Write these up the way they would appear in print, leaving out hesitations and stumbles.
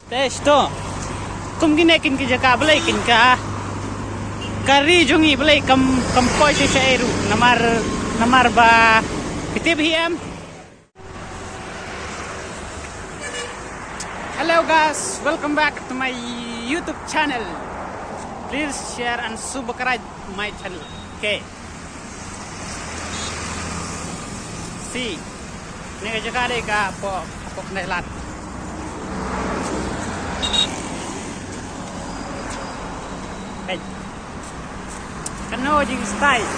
Tes to. Kum gine kin ki jaka belai kin ka. Kari jungi belai kam poi se eru namar ba kitib hiam. Hello guys, welcome back to my YouTube channel. Please share and subscribe my channel. Okay. See. Ni jaka dei ka po nelat. Baik. Kano jing style.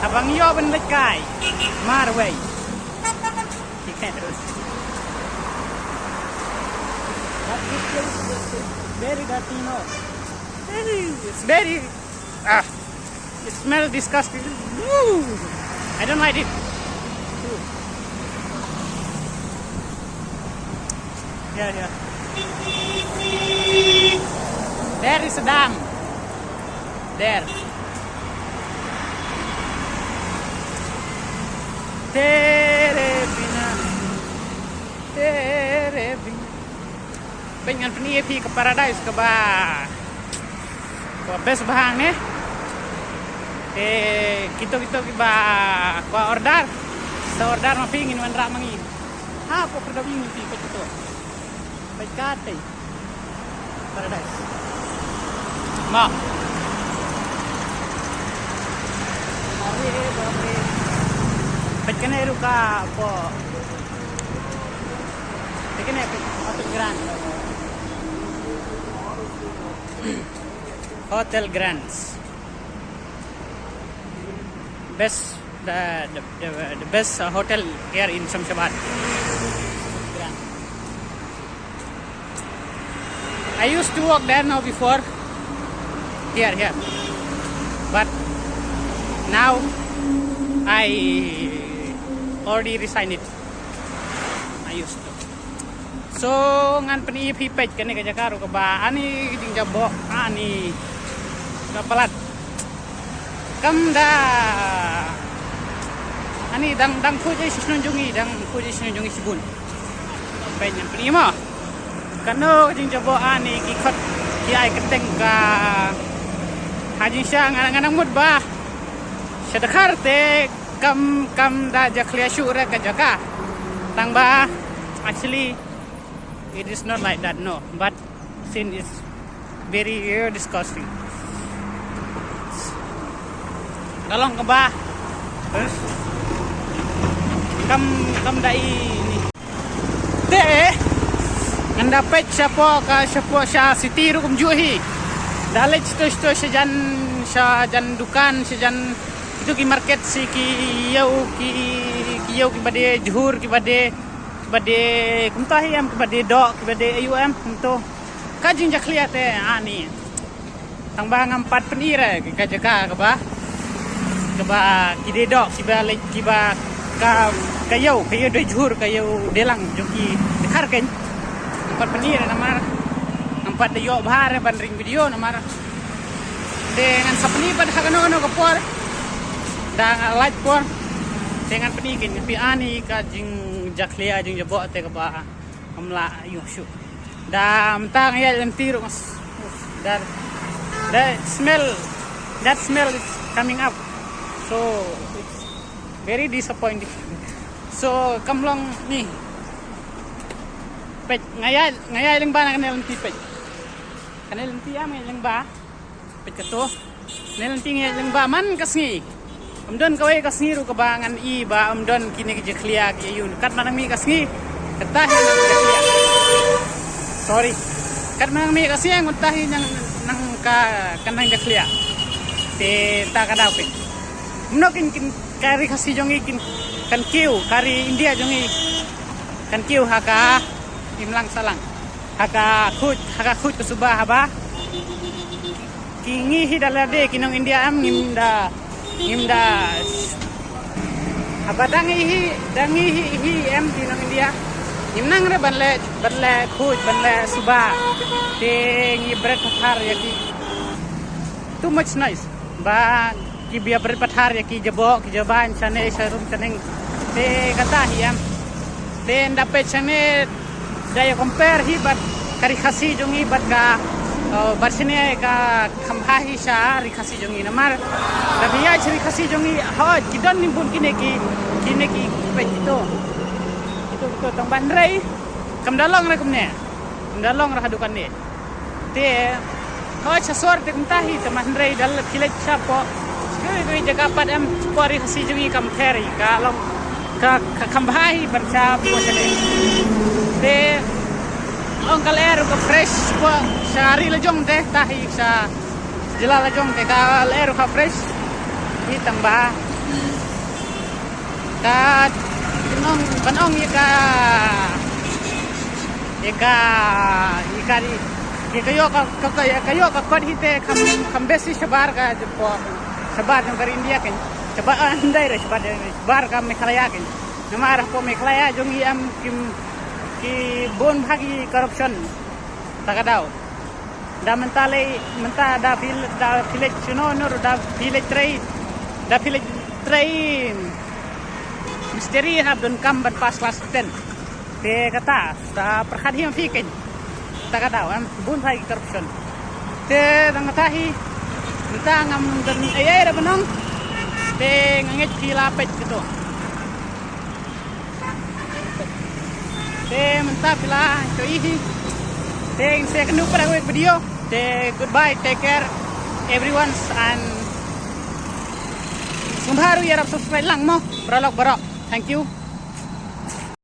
Abang yo ben lekai. Mar way. Ikan terus. But this place is very dirty, no. It's very it smells disgusting. Woo! I don't like it. Yeah. There is a dam. There. Tere bina. Pengen peni ke paradise ke ba. Ko best bahang ne. Kita ki ba ko order. Sa order ma pingin wan ra mangin. Ha po kada wingi pi ko to. Kate paradise ma pekene ruka po pekene Hotel Grands best the best hotel here in Shamshabad. I used to work there now before. Here. But now I already resigned it. I used to. So ngan peni pipet kene ka Jakarta ka ba ani ding jabo ani kapalat. Kamda ani dang kuje sinunjungi sibun. Penyan peni mo. Kano jing jabo ani kikot ki ai keteng ka haji sya nganang mud ba sedekar te kam da jaklia syura ka jaka tang ba actually it is not like that, no, but sin is very disgusting. Kalong ka ba kam dai ni te anda pet siapa sya sitiru kum juhi dalej to sejan dukan sejan itu ki market si ki yau ki bade juhur ki bade kum tahiam ki bade dok ki bade ayum to kajing jaklia te ani tang bang empat penira ki kajaka ka ba ki de dok si balik ki ba ka yau de juhur ka yau delang joki dekar kan empat penir namar empat de yo bahar ban ring video namar dengan sapni pada kanono kapor dang light por dengan penikin pi ani ka jing jaklia jing jabo te ka ba amla yo shu dam tang ya lentiru mas that smell is coming up, so it's very disappointing. So kamlong ni pet ngaya lang ba na kanel ti pet kanel ti am lang ba pet kato kanel ti ngaya lang ba man kasngi amdon kawai kasngi ru kabangan I ba amdon kini ke jaklia ki yun kat manang mi kasngi katahin ng jaklia sorry kat manang mi kasngi ang katahin ng kanang jaklia te ta kadaw pet mnokin kari kasi jongi kan kiu kari India jongi kan kiu haka imlang salang haka khut ke subah haba kingi hidalade kinong India am ngimda haba dangi hi em kinong India ngimnang re banle khut banle subah te ngi bread pathar yaki too much nice ba ki biya bread pathar yaki jabo ki jaban chane sharum chaneng te kata hiam then dapat chane daya compare hi but karikasi jongi bat ka barsine ka khamhahi sha rikasi jongi namar dabiya chri khasi jongi ha kidon nimbun kine ki pe itu tong bandrai kam dalong ra kumne dalong ra hadukan ni te ha chasor te kumtahi te mandrai dal village sha po goi jaga padam pori khasi jongi kam theri ka long ka khamhahi barcha po chale te Ang kalero ka fresh po sa rilajong teh tahi sa jelalajong teh kalero ka fresh hitang ba ka banong kayo ka kod hite kam besi sabar ka po sabar ng India ken sabar andai sabar ka Meghalaya ken namarah po Meghalaya jong iam ki bon bagi corruption takadaw da mentale menta da village da village train misteri habdon kam ban pas kelas 10 te kata da perhatian fikin takadaw bon bagi corruption te dangatahi menta ngam dan ayay ra banong te ngangit kilapet gitu te mantap lah so easy te second pada video te goodbye take care everyone and sumbaru ya subscribe lang mo barok thank you